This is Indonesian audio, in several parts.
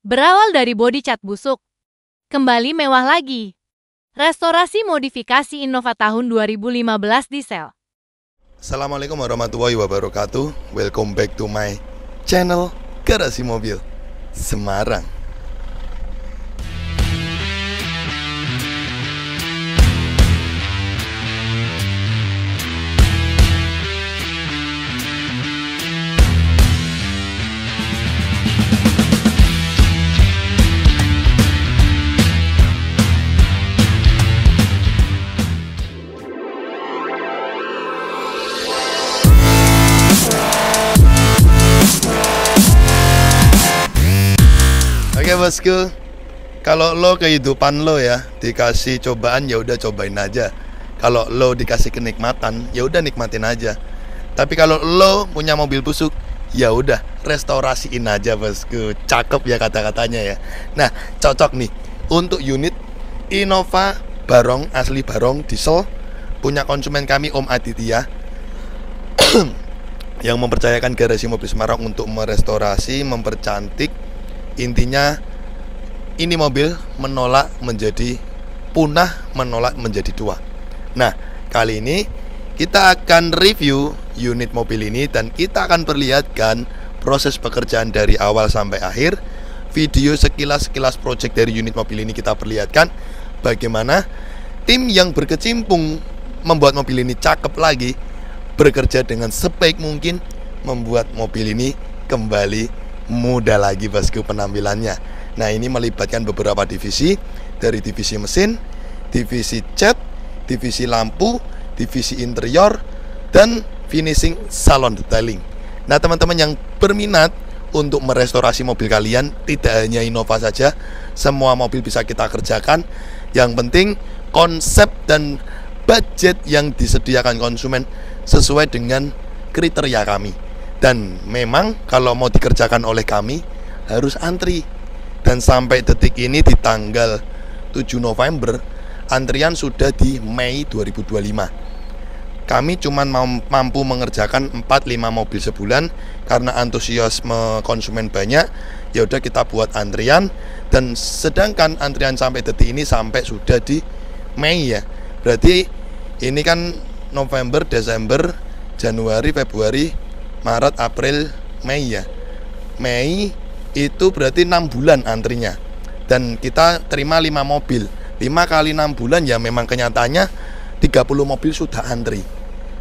Berawal dari bodi cat busuk, kembali mewah lagi. Restorasi modifikasi Innova tahun 2015 diesel. Assalamualaikum warahmatullahi wabarakatuh. Welcome back to my channel Garasi Mobil Semarang. Oke bosku, kalau lo kehidupan lo ya dikasih cobaan ya udah cobain aja. Kalau lo dikasih kenikmatan ya udah nikmatin aja. Tapi kalau lo punya mobil busuk ya udah restorasiin aja bosku. Cakep ya kata-katanya ya. Nah cocok nih untuk unit Innova Barong asli Barong diesel punya konsumen kami Om Aditya yang mempercayakan Garasi Mobil Semarang untuk merestorasi, mempercantik. Intinya ini mobil menolak menjadi punah, menolak menjadi tua. Nah kali ini kita akan review unit mobil ini dan kita akan perlihatkan proses pekerjaan dari awal sampai akhir. Video sekilas project dari unit mobil ini kita perlihatkan bagaimana tim yang berkecimpung membuat mobil ini cakep lagi bekerja dengan sebaik mungkin membuat mobil ini kembali muda lagi bosku penampilannya. Nah ini melibatkan beberapa divisi, dari divisi mesin, divisi cat, divisi lampu, divisi interior, dan finishing salon detailing. Nah teman-teman yang berminat untuk merestorasi mobil kalian, tidak hanya Innova saja, semua mobil bisa kita kerjakan. Yang penting konsep dan budget yang disediakan konsumen sesuai dengan kriteria kami. Dan memang kalau mau dikerjakan oleh kami harus antri. Dan sampai detik ini di tanggal 7 November antrian sudah di Mei 2025. Kami cuma mampu mengerjakan 4-5 mobil sebulan karena antusiasme konsumen banyak. Ya udah kita buat antrian, dan sedangkan antrian sampai detik ini sampai sudah di Mei ya. Berarti ini kan November, Desember, Januari, Februari, Maret, April, Mei ya. Mei itu berarti 6 bulan antrinya. Dan kita terima 5 mobil 5 kali 6 bulan ya memang kenyataannya 30 mobil sudah antri.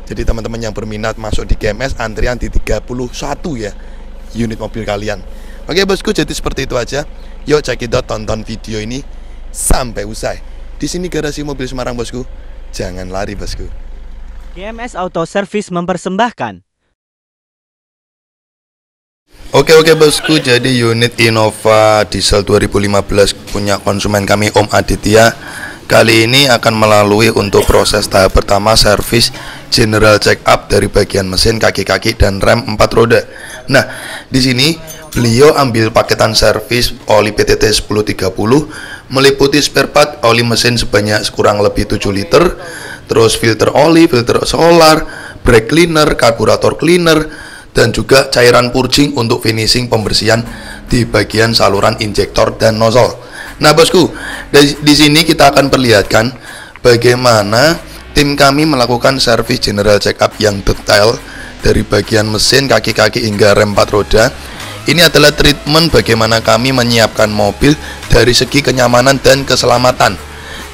Jadi teman-teman yang berminat masuk di GMS antrian di 31 ya unit mobil kalian. Oke bosku, jadi seperti itu aja. Yuk cekidot, tonton video ini sampai usai. Di sini Garasi Mobil Semarang bosku. Jangan lari bosku. GMS Auto Service mempersembahkan. Oke bosku, jadi unit Innova diesel 2015 punya konsumen kami Om Aditya kali ini akan melalui untuk proses tahap pertama servis general check up dari bagian mesin, kaki-kaki dan rem 4 roda. Nah, di sini beliau ambil paketan servis oli PTT 1030 meliputi spare part oli mesin sebanyak kurang lebih 7 liter, terus filter oli, filter solar, brake cleaner, karburator cleaner, dan juga cairan purging untuk finishing pembersihan di bagian saluran injektor dan nozzle. Nah bosku, di sini kita akan perlihatkan bagaimana tim kami melakukan servis general check up yang detail dari bagian mesin, kaki-kaki hingga rem 4 roda. Ini adalah treatment bagaimana kami menyiapkan mobil dari segi kenyamanan dan keselamatan.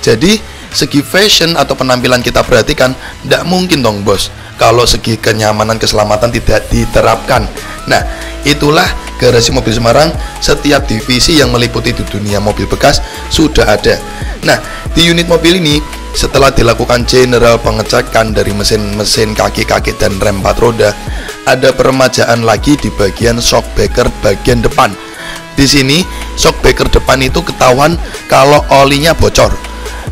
Jadi segi fashion atau penampilan kita perhatikan, tidak mungkin dong bos kalau segi kenyamanan keselamatan tidak diterapkan. Nah itulah Garasi Mobil Semarang, setiap divisi yang meliputi di dunia mobil bekas sudah ada. Nah di unit mobil ini setelah dilakukan general pengecekan dari mesin-mesin, kaki-kaki dan rem 4 roda, ada peremajaan lagi di bagian shock breaker bagian depan. Di sini shock breaker depan itu ketahuan kalau olinya bocor.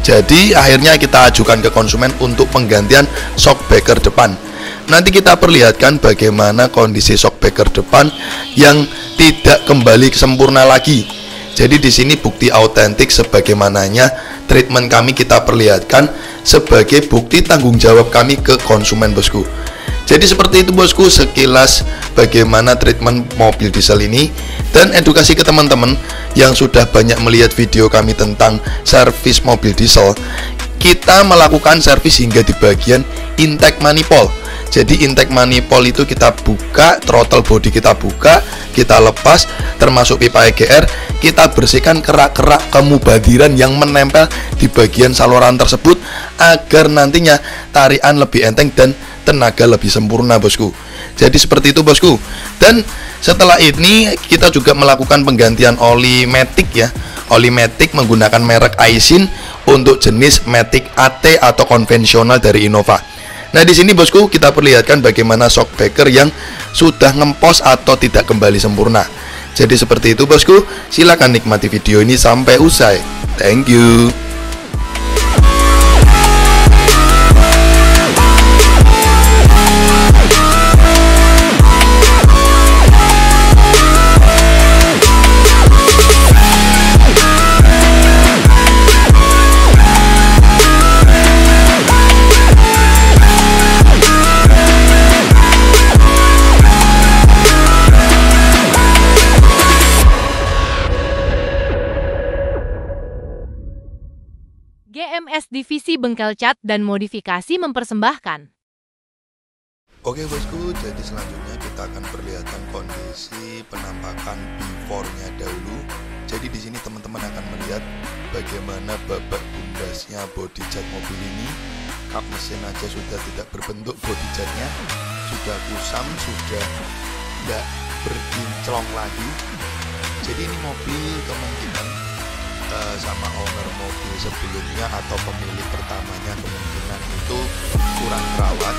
Jadi akhirnya kita ajukan ke konsumen untuk penggantian shock breaker depan. Nanti kita perlihatkan bagaimana kondisi shock breaker depan yang tidak kembali sempurna lagi. Jadi di sini bukti autentik sebagaimananya treatment kami kita perlihatkan sebagai bukti tanggung jawab kami ke konsumen bosku. Jadi seperti itu bosku, sekilas bagaimana treatment mobil diesel ini, dan edukasi ke teman-teman yang sudah banyak melihat video kami tentang servis mobil diesel. Kita melakukan servis hingga di bagian intake manifold. Jadi intake manifold itu kita buka, throttle body kita buka, kita lepas, termasuk pipa EGR, kita bersihkan kerak-kerak kemubadiran yang menempel di bagian saluran tersebut agar nantinya tarikan lebih enteng dan tenaga lebih sempurna bosku. Jadi seperti itu bosku. Dan setelah ini kita juga melakukan penggantian oli Matic ya. Oli Matic menggunakan merek Aisin untuk jenis Matic AT atau konvensional dari Innova. Nah di sini bosku kita perlihatkan bagaimana shock breaker yang sudah ngempos atau tidak kembali sempurna. Jadi seperti itu bosku. Silakan nikmati video ini sampai usai. Thank you. GMS Divisi Bengkel Cat dan Modifikasi mempersembahkan. Oke bosku, jadi selanjutnya kita akan perlihatkan kondisi penampakan before-nya dahulu. Jadi di sini teman-teman akan melihat bagaimana babak bundasnya body cat mobil ini. Kap mesin aja sudah tidak berbentuk body catnya, sudah kusam, sudah tidak berkinclong lagi. Jadi ini mobil kemungkinan sama owner mobil sebelumnya atau pemilik pertamanya kemungkinan itu kurang terawat.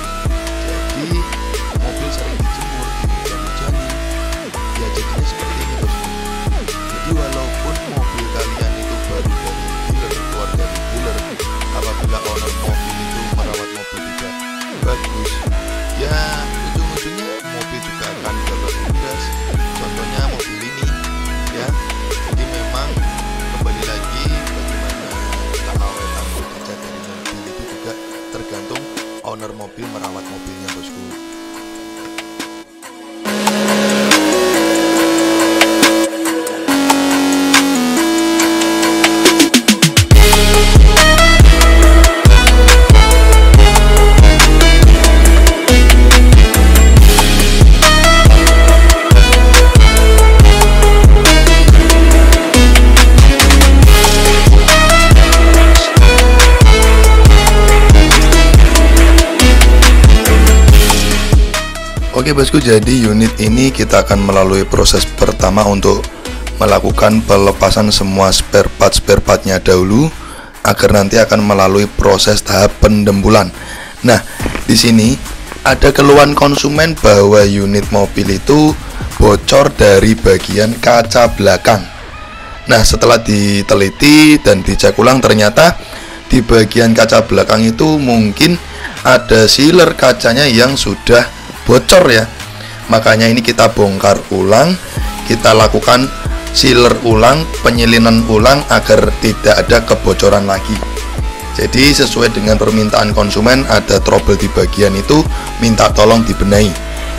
Jadi mobil sering dijemur, dihujan-hujani, ya jadinya seperti ini bosku. Jadi walaupun mobil kalian itu baru dari dealer, keluar dari dealer, apabila owner mobil itu merawat mobil tidak bagus, ya ujung-ujungnya mobil juga akan babak bundas. Contohnya mobil ini ya. Jadi memang kembali lagi bagaimana keawetan bodi cat dari mobil itu juga tergantung owner mobil merawat mobilnya bosku. Oke bosku, jadi unit ini kita akan melalui proses pertama untuk melakukan pelepasan semua spare partnya dahulu agar nanti akan melalui proses tahap pendembulan. Nah, di sini ada keluhan konsumen bahwa unit mobil itu bocor dari bagian kaca belakang. Nah, setelah diteliti dan dicek ulang ternyata di bagian kaca belakang itu mungkin ada sealer kacanya yang sudah bocor ya. Makanya ini kita bongkar ulang, kita lakukan sealer ulang, penyilinan ulang agar tidak ada kebocoran lagi. Jadi sesuai dengan permintaan konsumen, ada trouble di bagian itu, minta tolong dibenahi.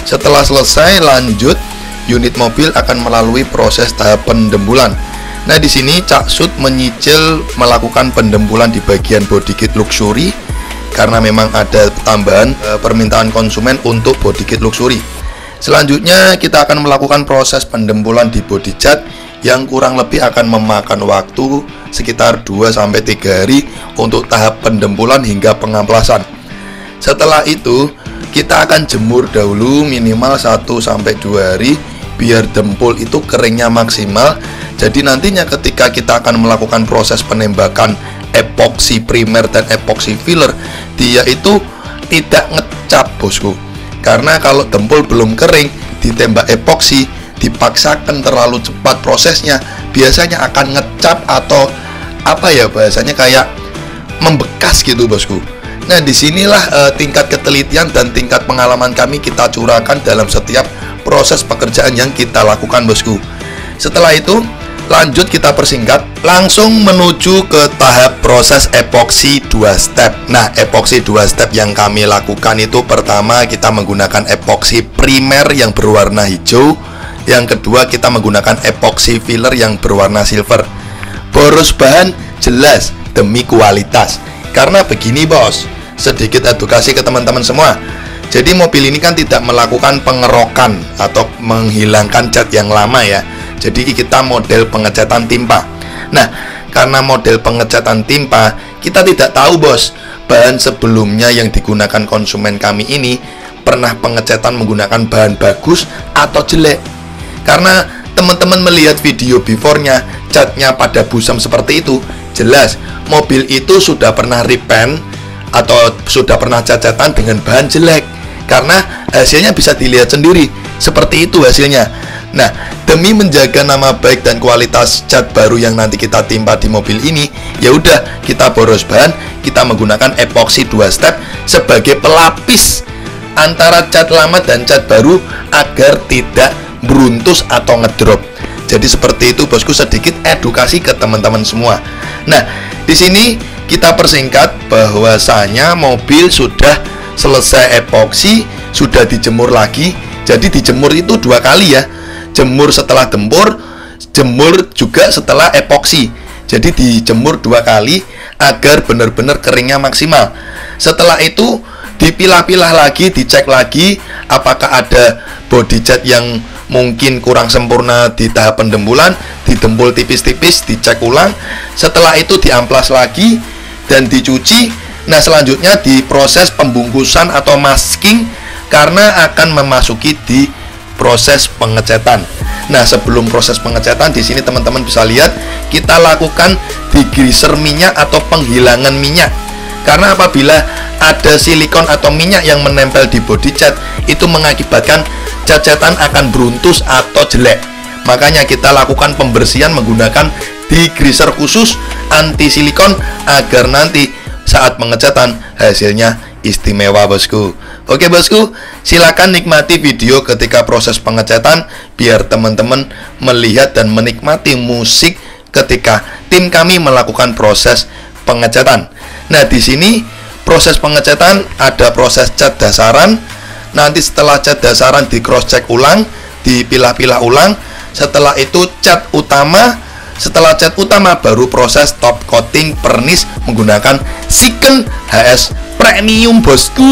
Setelah selesai, lanjut unit mobil akan melalui proses tahap pendembulan. Nah di sini Cak Sud menyicil melakukan pendembulan di bagian body kit luxury karena memang ada tambahan permintaan konsumen untuk body kit luxury. Selanjutnya kita akan melakukan proses pendembulan di body cat yang kurang lebih akan memakan waktu sekitar 2-3 hari untuk tahap pendembulan hingga pengamplasan. Setelah itu kita akan jemur dahulu minimal 1-2 hari biar dempul itu keringnya maksimal. Jadi nantinya ketika kita akan melakukan proses penembakan epoksi primer dan epoksi filler, dia itu tidak ngecap bosku. Karena kalau dempul belum kering ditembak epoksi, dipaksakan terlalu cepat prosesnya, biasanya akan ngecap atau apa ya bahasanya, kayak membekas gitu bosku. Nah disinilah tingkat ketelitian dan tingkat pengalaman kami kita curahkan dalam setiap proses pekerjaan yang kita lakukan bosku. Setelah itu Lanjut kita persingkat, langsung menuju ke tahap proses epoksi 2 step. Nah, epoksi 2 step yang kami lakukan itu pertama kita menggunakan epoksi primer yang berwarna hijau. Yang kedua kita menggunakan epoksi filler yang berwarna silver. Boros bahan jelas demi kualitas. Karena begini bos, sedikit edukasi ke teman-teman semua. Jadi mobil ini kan tidak melakukan pengerokan atau menghilangkan cat yang lama ya. Jadi kita model pengecatan timpa. Nah, karena model pengecatan timpa, kita tidak tahu bos, bahan sebelumnya yang digunakan konsumen kami ini pernah pengecatan menggunakan bahan bagus atau jelek. Karena teman-teman melihat video before-nya, catnya pada busam seperti itu, jelas mobil itu sudah pernah repaint atau sudah pernah cacatan dengan bahan jelek. Karena hasilnya bisa dilihat sendiri, seperti itu hasilnya. Nah, demi menjaga nama baik dan kualitas cat baru yang nanti kita timpa di mobil ini, ya udah kita boros bahan, kita menggunakan epoksi 2 step sebagai pelapis antara cat lama dan cat baru agar tidak beruntus atau ngedrop. Jadi seperti itu bosku, sedikit edukasi ke teman-teman semua. Nah, di sini kita persingkat bahwasanya mobil sudah selesai epoksi, sudah dijemur lagi. Jadi dijemur itu 2 kali ya. Jemur setelah tempur, jemur juga setelah epoksi. Jadi dijemur 2 kali agar benar-benar keringnya maksimal. Setelah itu dipilah-pilah lagi, dicek lagi apakah ada body cat yang mungkin kurang sempurna di tahap pendembulan, didembul tipis-tipis, dicek ulang. Setelah itu diamplas lagi dan dicuci. Nah, selanjutnya diproses pembungkusan atau masking karena akan memasuki di proses pengecatan. Nah, sebelum proses pengecatan di sini teman-teman bisa lihat kita lakukan degreaser minyak atau penghilangan minyak. Karena apabila ada silikon atau minyak yang menempel di body cat, itu mengakibatkan cat-catan akan beruntus atau jelek. Makanya kita lakukan pembersihan menggunakan degreaser khusus anti silikon agar nanti saat pengecatan hasilnya istimewa bosku. Oke bosku, silakan nikmati video ketika proses pengecatan biar teman-teman melihat dan menikmati musik ketika tim kami melakukan proses pengecatan. Nah, di sini proses pengecatan ada proses cat dasaran. Nanti setelah cat dasaran di cross check ulang, dipilah-pilah ulang. Setelah itu cat utama. Setelah cat utama baru proses top coating pernis menggunakan Siken HS Premium bosku.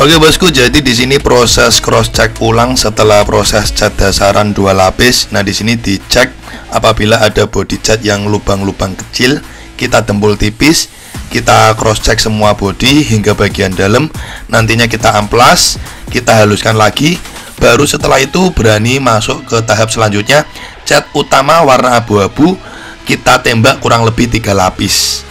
Oke bosku, jadi di sini proses cross check ulang setelah proses cat dasaran 2 lapis. Nah, di sini dicek apabila ada body cat yang lubang-lubang kecil, kita tembul tipis, kita cross check semua body hingga bagian dalam. Nantinya kita amplas, kita haluskan lagi. Baru setelah itu berani masuk ke tahap selanjutnya, cat utama warna abu-abu, kita tembak kurang lebih 3 lapis.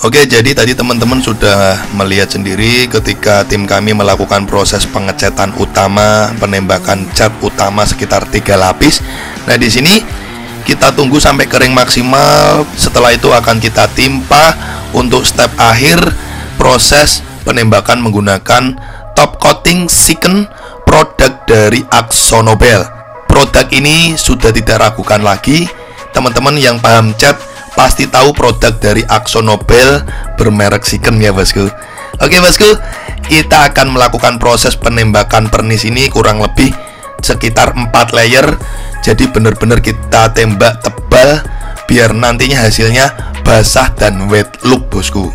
Oke, jadi tadi teman-teman sudah melihat sendiri ketika tim kami melakukan proses pengecatan utama, penembakan cat utama sekitar 3 lapis. Nah, di sini kita tunggu sampai kering maksimal. Setelah itu akan kita timpa untuk step akhir proses penembakan menggunakan top coating Siken, produk dari AkzoNobel. Produk ini sudah tidak ragukan lagi. Teman-teman yang paham cat pasti tahu produk dari AkzoNobel bermerek Siken ya bosku. Oke bosku, kita akan melakukan proses penembakan pernis ini kurang lebih sekitar 4 layer. Jadi benar-benar kita tembak tebal biar nantinya hasilnya basah dan wet look bosku.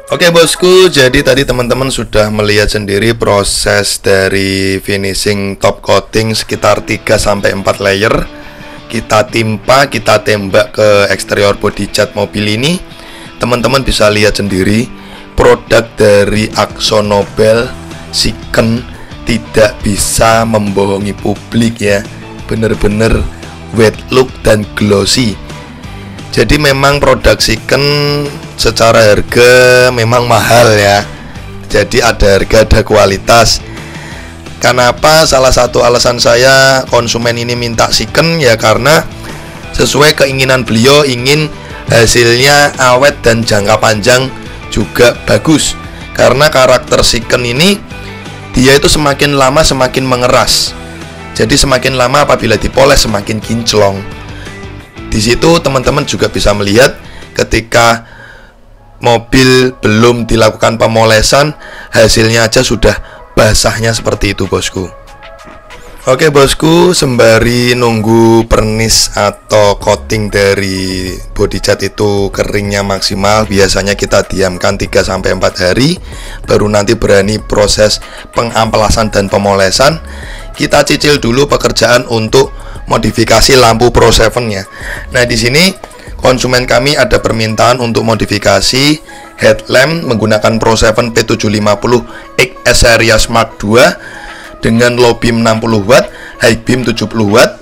Oke bosku, jadi tadi teman-teman sudah melihat sendiri proses dari finishing top coating sekitar 3-4 layer. Kita timpa, kita tembak ke eksterior body cat mobil ini. Teman-teman bisa lihat sendiri produk dari AkzoNobel Siken tidak bisa membohongi publik ya. Bener-bener wet look dan glossy. Jadi memang produk Siken secara harga memang mahal ya. Jadi ada harga ada kualitas. Kenapa salah satu alasan saya konsumen ini minta Siken ya karena sesuai keinginan beliau, ingin hasilnya awet dan jangka panjang juga bagus. Karena karakter Siken ini dia itu semakin lama semakin mengeras. Jadi semakin lama apabila dipoles semakin kinclong. Di situ teman-teman juga bisa melihat ketika mobil belum dilakukan pemolesan, hasilnya aja sudah basahnya seperti itu bosku. Oke bosku, sembari nunggu pernis atau coating dari body cat itu keringnya maksimal, biasanya kita diamkan 3-4 hari baru nanti berani proses pengamplasan dan pemolesan. Kita cicil dulu pekerjaan untuk modifikasi lampu Pro 7 ya. Nah, di sini konsumen kami ada permintaan untuk modifikasi headlamp menggunakan Pro 7 P750 XS Series Mark II dengan low beam 60 watt, high beam 70 watt.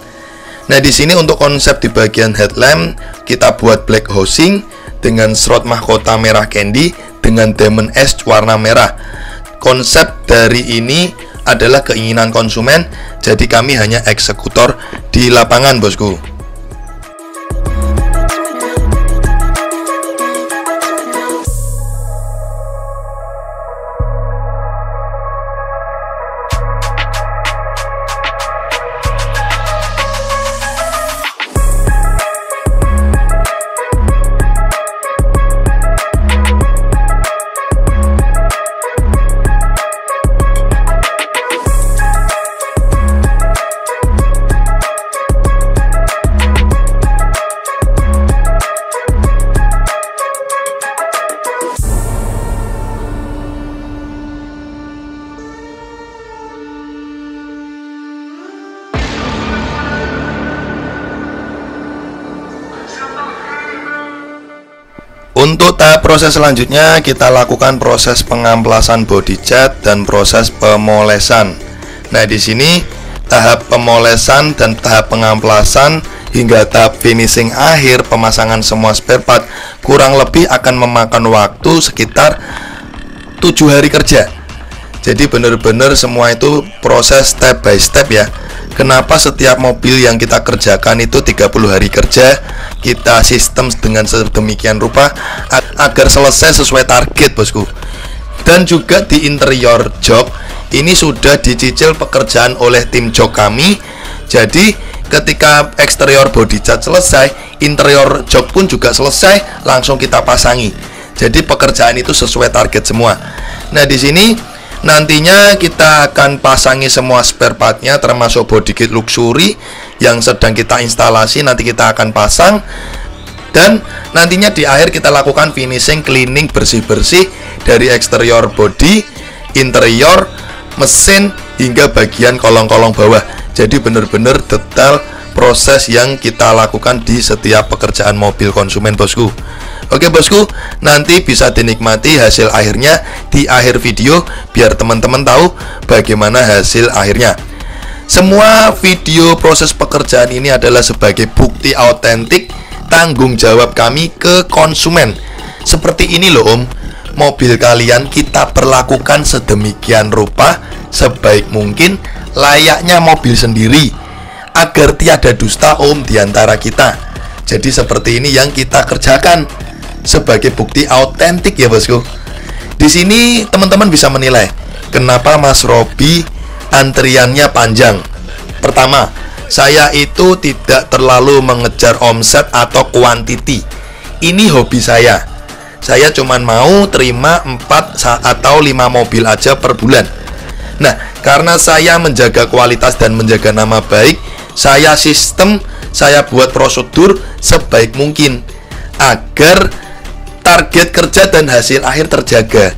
Nah, di sini untuk konsep di bagian headlamp kita buat black housing dengan slot mahkota merah candy dengan diamond edge warna merah. Konsep dari ini adalah keinginan konsumen, jadi kami hanya eksekutor di lapangan bosku. Untuk tahap proses selanjutnya kita lakukan proses pengamplasan body cat dan proses pemolesan. Nah, di sini tahap pemolesan dan tahap pengamplasan hingga tahap finishing akhir pemasangan semua spare part kurang lebih akan memakan waktu sekitar 7 hari kerja. Jadi benar-benar semua itu proses step by step ya. Kenapa setiap mobil yang kita kerjakan itu 30 hari kerja kita sistem dengan sedemikian rupa agar selesai sesuai target, bosku. Dan juga di interior jok ini sudah dicicil pekerjaan oleh tim jok kami. Jadi ketika eksterior body cat selesai, interior jok pun juga selesai, langsung kita pasangi. Jadi pekerjaan itu sesuai target semua. Nah, di sini nantinya kita akan pasangi semua spare partnya, termasuk body kit luxury yang sedang kita instalasi. Nanti kita akan pasang, dan nantinya di akhir kita lakukan finishing, cleaning, bersih-bersih dari eksterior body, interior, mesin, hingga bagian kolong-kolong bawah. Jadi benar-benar detail proses yang kita lakukan di setiap pekerjaan mobil konsumen, bosku. Oke, bosku, nanti bisa dinikmati hasil akhirnya di akhir video biar teman-teman tahu bagaimana hasil akhirnya. Semua video proses pekerjaan ini adalah sebagai bukti autentik tanggung jawab kami ke konsumen. Seperti ini loh, Om, mobil kalian kita perlakukan sedemikian rupa sebaik mungkin, layaknya mobil sendiri, agar tiada dusta, Om, di antara kita. Jadi seperti ini yang kita kerjakan sebagai bukti autentik ya, bosku. Di sini teman-teman bisa menilai kenapa Mas Robi antriannya panjang. Pertama, saya itu tidak terlalu mengejar omset atau kuantiti. Ini hobi saya. Saya cuman mau terima 4 atau 5 mobil aja per bulan. Nah, karena saya menjaga kualitas dan menjaga nama baik, saya buat prosedur sebaik mungkin agar target kerja dan hasil akhir terjaga.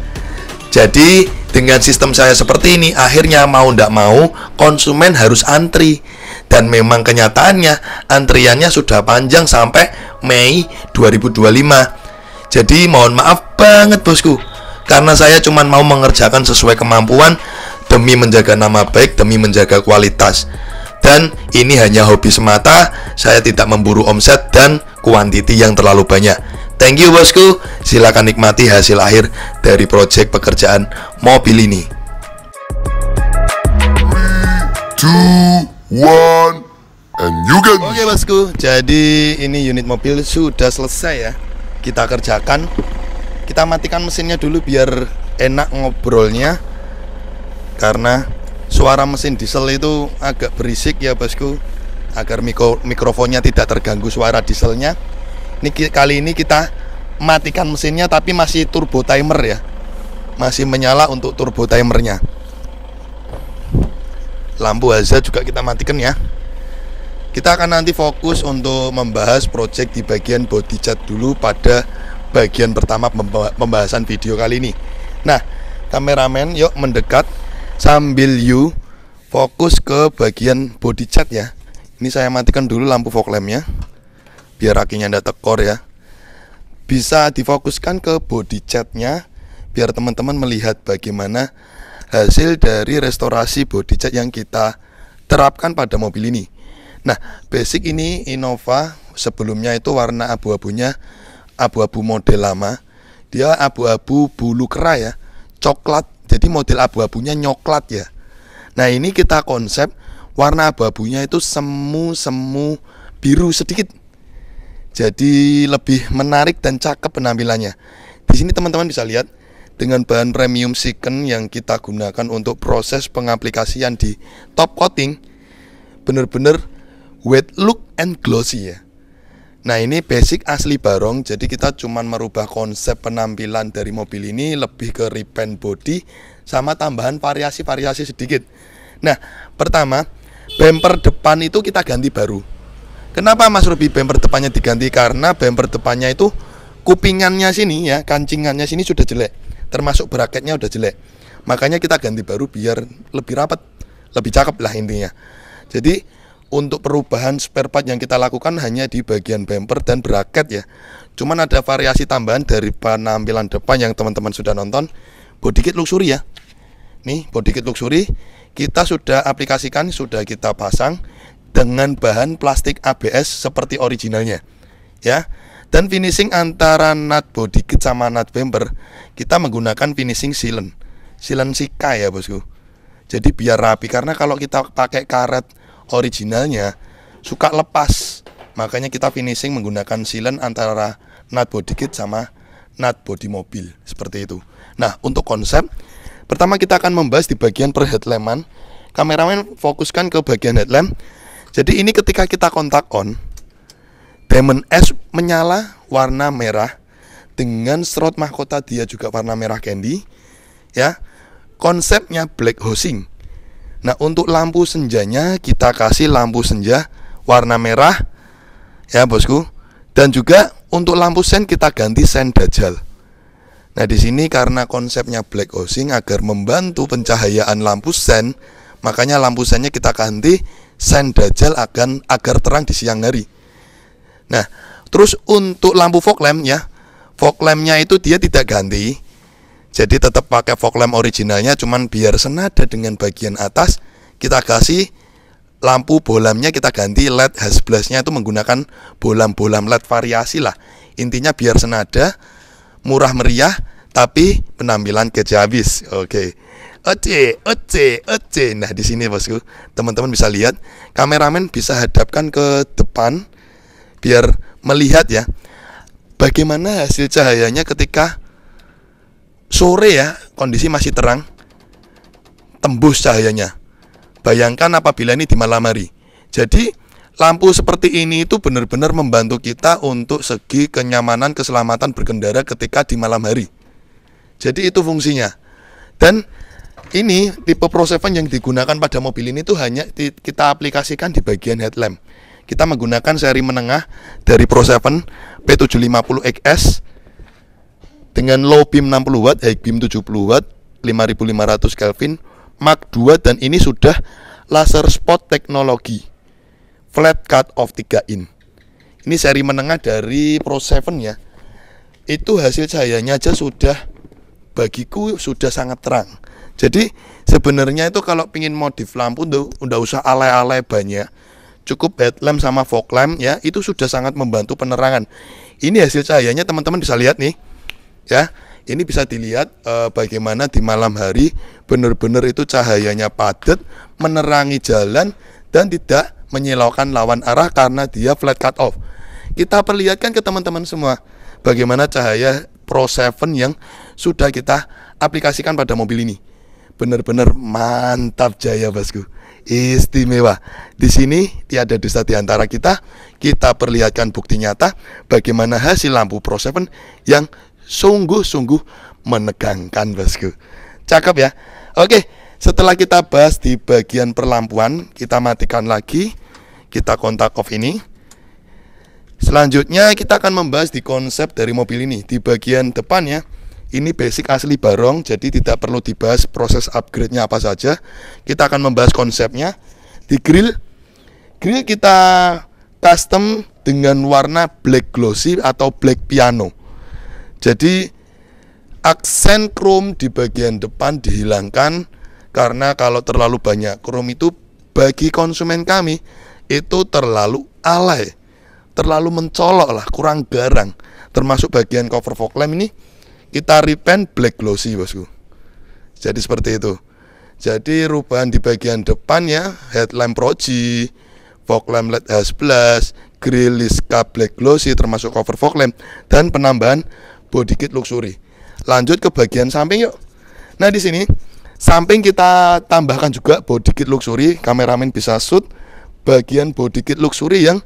Jadi dengan sistem saya seperti ini, akhirnya mau ndak mau konsumen harus antri. Dan memang kenyataannya antriannya sudah panjang sampai Mei 2025. Jadi mohon maaf banget, bosku, karena saya cuma mau mengerjakan sesuai kemampuan demi menjaga nama baik, demi menjaga kualitas. Dan ini hanya hobi semata, saya tidak memburu omset dan kuantiti yang terlalu banyak. Thank you, bosku. Silakan nikmati hasil akhir dari proyek pekerjaan mobil ini. 3, 2, 1, and you can. Oke, bosku. Jadi ini unit mobil sudah selesai ya. Kita kerjakan. Kita matikan mesinnya dulu biar enak ngobrolnya. Karena suara mesin diesel itu agak berisik ya, bosku. Agar mikrofonnya tidak terganggu suara dieselnya. Kali ini kita matikan mesinnya tapi masih turbo timer ya. Masih menyala untuk turbo timernya. Lampu hazard juga kita matikan ya. Kita akan nanti fokus untuk membahas project di bagian body cat dulu pada bagian pertama pembahasan video kali ini. Nah, kameramen yuk mendekat sambil you fokus ke bagian body cat ya. Ini saya matikan dulu lampu fog lampnya biar akinya ndak tekor ya. Bisa difokuskan ke body catnya biar teman-teman melihat bagaimana hasil dari restorasi body cat yang kita terapkan pada mobil ini. Nah, basic ini Innova, sebelumnya itu warna abu-abunya abu-abu model lama. Dia abu-abu bulu kera ya, coklat. Jadi model abu-abunya nyoklat ya. Nah, ini kita konsep warna abu-abunya itu semu biru sedikit. Jadi lebih menarik dan cakep penampilannya. Di sini teman-teman bisa lihat dengan bahan premium Siken yang kita gunakan untuk proses pengaplikasian di top coating, bener-bener wet look and glossy ya. Nah, ini basic asli Barong. Jadi kita cuman merubah konsep penampilan dari mobil ini lebih ke repaint body sama tambahan variasi-variasi sedikit. Nah, pertama, bumper depan itu kita ganti baru. Kenapa Mas Robi bumper depannya diganti? Karena bumper depannya itu kupingannya sini ya, kancingannya sini sudah jelek, termasuk bracketnya udah jelek. Makanya kita ganti baru biar lebih rapat, lebih cakep lah intinya. Jadi untuk perubahan spare part yang kita lakukan hanya di bagian bumper dan bracket ya. Cuman ada variasi tambahan dari penampilan depan yang teman-teman sudah nonton. Body kit luxury ya. Nih body kit luxury kita sudah aplikasikan, sudah kita pasang dengan bahan plastik ABS seperti originalnya ya. Dan finishing antara nut body kit sama nut bumper kita menggunakan finishing sealant Sika ya, bosku. Jadi biar rapi, karena kalau kita pakai karet originalnya suka lepas. Makanya kita finishing menggunakan sealant antara nut body kit sama nut body mobil, seperti itu. Nah, untuk konsep, pertama kita akan membahas di bagian per headlamp-an. Kameramen fokuskan ke bagian headlamp. Jadi ini ketika kita kontak on, Diamond S menyala warna merah dengan serot mahkota dia juga warna merah candy, ya. Konsepnya black housing. Nah, untuk lampu senjanya kita kasih lampu senja warna merah, ya bosku. Dan juga untuk lampu sen kita ganti sen Dajjal. Nah, di sini karena konsepnya black housing agar membantu pencahayaan lampu sen, makanya lampu sennya kita ganti sen Dajjal agar terang di siang hari. Nah, terus untuk lampu fog lamp ya, fog lampnya itu dia tidak ganti. Jadi tetap pakai fog lamp originalnya, cuman biar senada dengan bagian atas kita kasih lampu bolamnya kita ganti LED Hasblast-nya itu menggunakan bolam-bolam LED variasi lah. Intinya biar senada, murah meriah, tapi penampilan kece habis. Oke. Oce. Nah, di sini bosku, teman-teman bisa lihat, kameramen bisa hadapkan ke depan biar melihat ya bagaimana hasil cahayanya ketika sore ya, kondisi masih terang, tembus cahayanya. Bayangkan apabila ini di malam hari. Jadi lampu seperti ini itu benar-benar membantu kita untuk segi kenyamanan, keselamatan berkendara ketika di malam hari. Jadi itu fungsinya. Dan ini tipe Pro 7 yang digunakan pada mobil ini tuh hanya kita aplikasikan di bagian headlamp. Kita menggunakan seri menengah dari Pro 7 P750XS dengan low beam 60 watt, high beam 70 watt, 5500 Kelvin, Mark II, dan ini sudah laser spot teknologi, flat cut of 3 in. Ini seri menengah dari Pro 7 ya. Itu hasil cahayanya aja sudah, bagiku sudah sangat terang. Jadi sebenarnya itu kalau pingin modif lampu tuh udah usah alay-alay banyak, cukup headlamp sama fog lamp ya, itu sudah sangat membantu penerangan. Ini hasil cahayanya teman-teman bisa lihat nih ya. Ini bisa dilihat bagaimana di malam hari benar-benar itu cahayanya padat, menerangi jalan dan tidak menyilaukan lawan arah karena dia flat cut off. Kita perlihatkan ke teman-teman semua bagaimana cahaya Pro 7 yang sudah kita aplikasikan pada mobil ini. Benar-benar mantap jaya bosku. Istimewa. Di sini tiada dusta di antara kita. Kita perlihatkan bukti nyata bagaimana hasil lampu Pro 7 yang sungguh-sungguh menegangkan bosku. Cakep ya. Oke, setelah kita bahas di bagian perlampuan, kita matikan lagi. Kita kontak off ini. Selanjutnya kita akan membahas di konsep dari mobil ini. Di bagian depannya ini basic asli barong, jadi tidak perlu dibahas proses upgrade-nya apa saja. Kita akan membahas konsepnya. Di grill kita custom dengan warna black glossy atau black piano. Jadi aksen chrome di bagian depan dihilangkan karena kalau terlalu banyak chrome itu bagi konsumen kami itu terlalu alay, terlalu mencolok lah, kurang garang. Termasuk bagian cover fog lamp ini kita repaint black glossy bosku. Jadi seperti itu. Jadi rubahan di bagian depan ya, headlamp Pro G, fog lamp LED Hasblast, grill Liska black glossy termasuk cover fog lamp, dan penambahan body kit luxury. Lanjut ke bagian samping yuk. Nah, di sini samping kita tambahkan juga body kit luxury. Kameramen bisa shoot bagian body kit luxury yang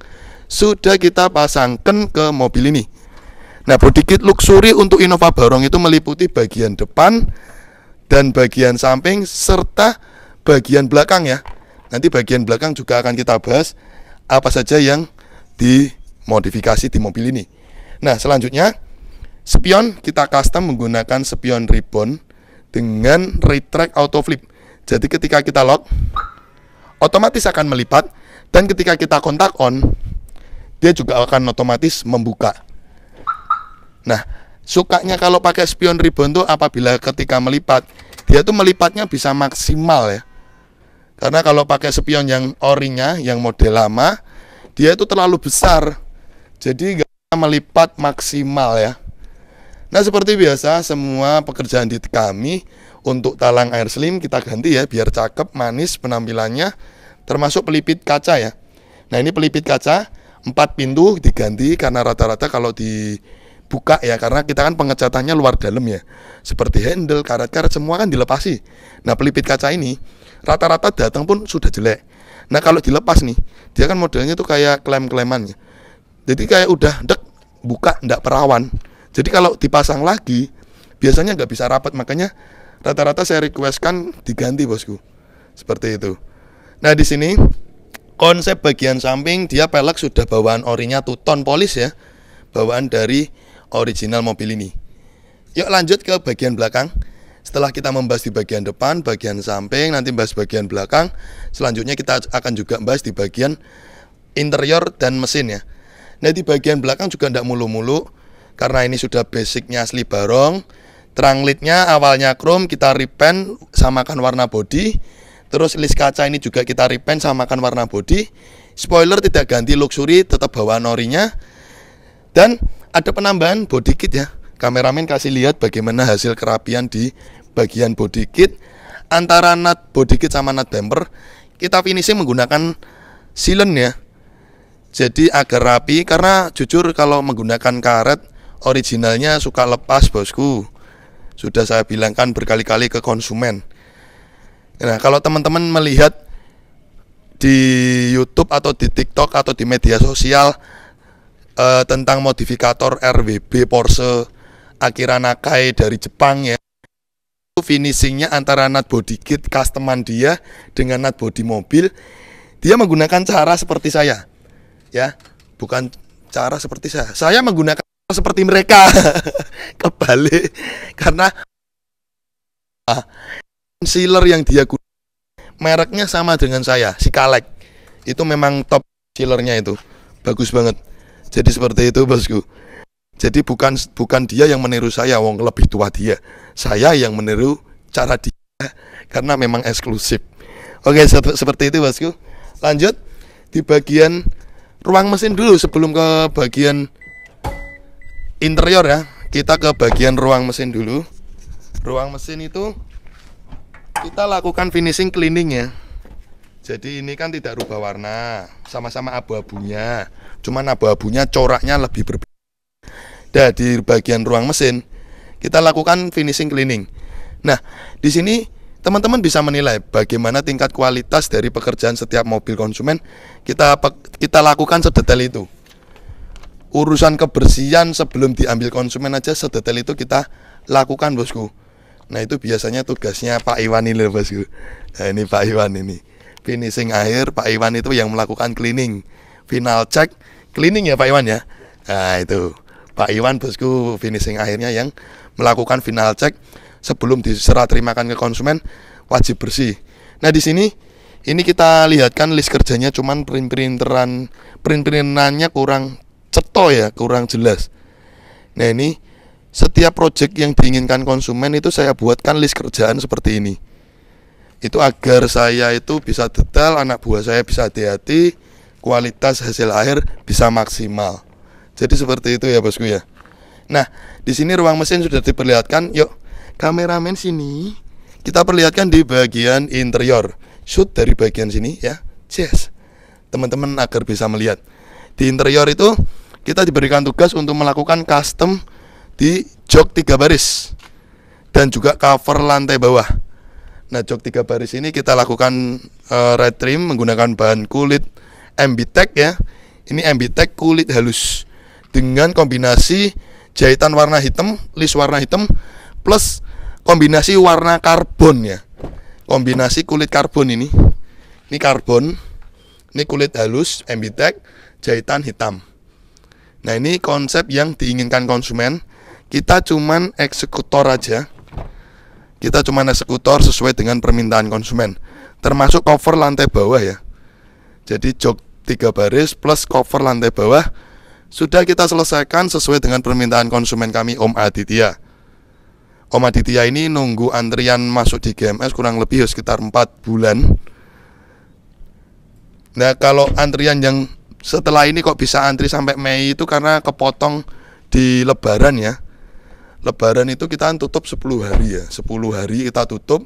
sudah kita pasangkan ke mobil ini. Nah, body kit luxury untuk Innova Barong itu meliputi bagian depan dan bagian samping serta bagian belakang ya. Nanti bagian belakang juga akan kita bahas apa saja yang dimodifikasi di mobil ini. Nah, selanjutnya spion kita custom menggunakan spion ribbon dengan retract auto flip. Jadi ketika kita lock, otomatis akan melipat, dan ketika kita kontak on, dia juga akan otomatis membuka. Nah, sukanya kalau pakai spion ribbon tuh apabila ketika melipat, dia tuh melipatnya bisa maksimal ya. Karena kalau pakai spion yang orinya, yang model lama, dia itu terlalu besar, jadi nggak bisa melipat maksimal ya. Nah, seperti biasa semua pekerjaan di kami untuk talang air slim kita ganti ya biar cakep, manis penampilannya. termasuk pelipit kaca ya. Nah ini pelipit kaca 4 pintu diganti karena rata-rata kalau dibuka ya, karena kita kan pengecatannya luar dalam ya, seperti handle, karet-karet semua kan dilepasi. Nah pelipit kaca ini rata-rata datang pun sudah jelek. Nah kalau dilepas nih, dia kan modelnya tuh kayak klem-klemannya, jadi kayak udah buka ndak perawan. Jadi kalau dipasang lagi biasanya nggak bisa rapat, makanya rata-rata saya requestkan diganti bosku, seperti itu. Nah di sini konsep bagian samping dia pelek sudah bawaan orinya two-tone polish ya, bawaan dari original mobil ini. Yuk lanjut ke bagian belakang. Setelah kita membahas di bagian depan, bagian samping, nanti bahas bagian belakang. Selanjutnya kita akan juga bahas di bagian interior dan mesin ya. Nah di bagian belakang juga tidak mulu-mulu, karena ini sudah basicnya asli barong. Terang lidnya awalnya chrome, kita repaint samakan warna body. Terus list kaca ini juga kita repaint samakan warna body. Spoiler tidak ganti luxury, tetap bawaan orinya. Dan ada penambahan body kit ya. Kameramen kasih lihat bagaimana hasil kerapian di bagian body kit. Antara nut body kit sama nut bumper kita finishing menggunakan sealant ya. Jadi agar rapi, karena jujur kalau menggunakan karet originalnya suka lepas bosku. Sudah saya bilangkan berkali-kali ke konsumen. Nah kalau teman-teman melihat di YouTube atau di TikTok atau di media sosial tentang modifikator RWB Porsche Akira Nakai dari Jepang ya, finishingnya antara nut body kit customan dia dengan nut body mobil, dia menggunakan cara seperti saya ya, bukan cara seperti saya menggunakan seperti mereka. Kebalik, karena sealer yang dia gunakan mereknya sama dengan saya, si Kalek itu memang top sealernya, itu bagus banget. Jadi seperti itu bosku. Jadi bukan dia yang meniru saya, wong lebih tua dia. Saya yang meniru cara dia karena memang eksklusif. Oke, seperti itu bosku. Lanjut di bagian ruang mesin dulu sebelum ke bagian interior ya. Kita ke bagian ruang mesin dulu. Ruang mesin itu kita lakukan finishing cleaning ya. Jadi ini kan tidak rubah warna, sama-sama abu-abunya. Cuman abu-abunya coraknya lebih berbeda. Nah, di bagian ruang mesin kita lakukan finishing cleaning. Nah, di sini teman-teman bisa menilai bagaimana tingkat kualitas dari pekerjaan setiap mobil konsumen. Kita lakukan sedetail itu. Urusan kebersihan sebelum diambil konsumen aja sedetail itu kita lakukan bosku. Nah, itu biasanya tugasnya Pak Iwan ini bosku. Nah, ini Pak Iwan ini. Finishing akhir Pak Iwan itu yang melakukan cleaning. Final check cleaning ya Pak Iwan ya. Nah, itu Pak Iwan bosku, finishing akhirnya yang melakukan final check sebelum diserah terimakan ke konsumen, wajib bersih. Nah di sini ini kita lihatkan list kerjanya, cuman print-printannya kurang ceto ya, kurang jelas. Nah ini setiap project yang diinginkan konsumen itu saya buatkan list kerjaan seperti ini. Itu agar saya itu bisa detail, anak buah saya bisa hati-hati, kualitas hasil akhir bisa maksimal. Jadi seperti itu ya bosku ya. Nah di sini ruang mesin sudah diperlihatkan. Yuk kameramen sini, kita perlihatkan di bagian interior. Shoot dari bagian sini ya. Yes, teman-teman agar bisa melihat. Di interior itu kita diberikan tugas untuk melakukan custom di jok 3 baris dan juga cover lantai bawah. Nah jok 3 baris ini kita lakukan red trim menggunakan bahan kulit MBTEC ya. Ini MBTEC kulit halus dengan kombinasi jahitan warna hitam, list warna hitam plus kombinasi warna karbon ya. Kombinasi kulit karbon ini. Ini karbon, ini kulit halus MBTEC, jahitan hitam. Nah, ini konsep yang diinginkan konsumen. Kita cuman eksekutor aja. Kita cuman eksekutor sesuai dengan permintaan konsumen. Termasuk cover lantai bawah ya. Jadi jok 3 baris plus cover lantai bawah sudah kita selesaikan sesuai dengan permintaan konsumen kami, Om Aditya. Om Aditya ini nunggu antrian masuk di GMS kurang lebih sekitar 4 bulan. Nah kalau antrian yang setelah ini kok bisa antri sampai Mei itu karena kepotong di Lebaran ya. Lebaran itu kita tutup 10 hari ya, 10 hari kita tutup.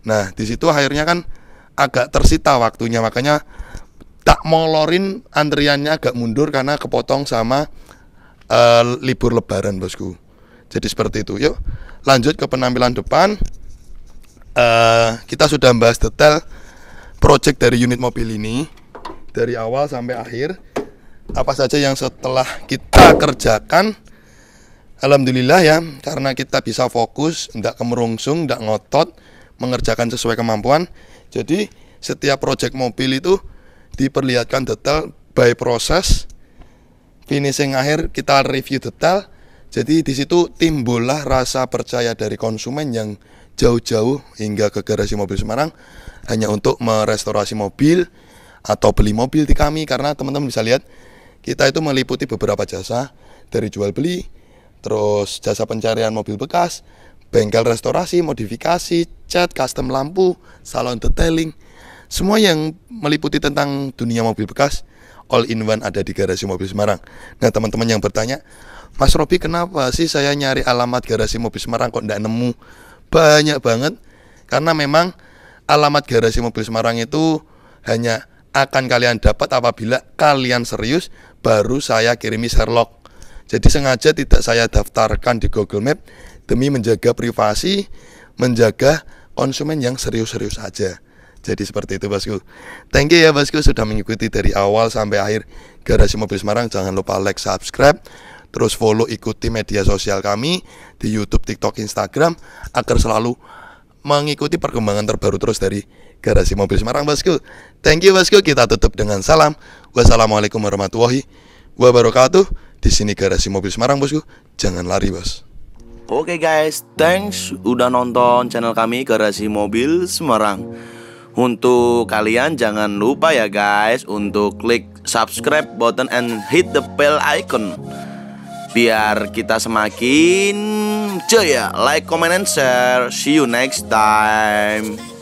Nah di situ akhirnya kan agak tersita waktunya, makanya tak molorin antriannya agak mundur karena kepotong sama libur lebaran bosku. Jadi seperti itu. Yuk lanjut ke penampilan depan. Kita sudah bahas detail project dari unit mobil ini dari awal sampai akhir. Apa saja yang setelah kita kerjakan, alhamdulillah ya, karena kita bisa fokus, tidak kemerungsung, tidak ngotot, mengerjakan sesuai kemampuan. Jadi setiap project mobil itu diperlihatkan detail by proses, finishing akhir kita review detail. Jadi di situ timbullah rasa percaya dari konsumen yang jauh-jauh hingga ke Garasi Mobil Semarang hanya untuk merestorasi mobil atau beli mobil di kami. Karena teman-teman bisa lihat kita itu meliputi beberapa jasa, dari jual beli, terus jasa pencarian mobil bekas, bengkel restorasi, modifikasi, cat, custom lampu, salon detailing, semua yang meliputi tentang dunia mobil bekas, all in one ada di Garasi Mobil Semarang. Nah teman-teman yang bertanya, Mas Robi kenapa sih saya nyari alamat Garasi Mobil Semarang kok nggak nemu? Banyak banget, karena memang alamat Garasi Mobil Semarang itu hanya akan kalian dapat apabila kalian serius, baru saya kirimi Sherlock. Jadi sengaja tidak saya daftarkan di Google Map demi menjaga privasi, menjaga konsumen yang serius-serius saja. Jadi seperti itu bosku. Thank you ya bosku sudah mengikuti dari awal sampai akhir Garasi Mobil Semarang. Jangan lupa like, subscribe, terus follow, ikuti media sosial kami di YouTube, TikTok, Instagram agar selalu mengikuti perkembangan terbaru terus dari Garasi Mobil Semarang bosku. Thank you bosku. Kita tutup dengan salam. Wassalamualaikum warahmatullahi wabarakatuh. Di sini Garasi Mobil Semarang bosku. Jangan lari bos. Oke guys, thanks udah nonton channel kami Garasi Mobil Semarang. Untuk kalian jangan lupa ya guys untuk klik subscribe button and hit the bell icon biar kita semakin jaya. Like, comment, and share. See you next time.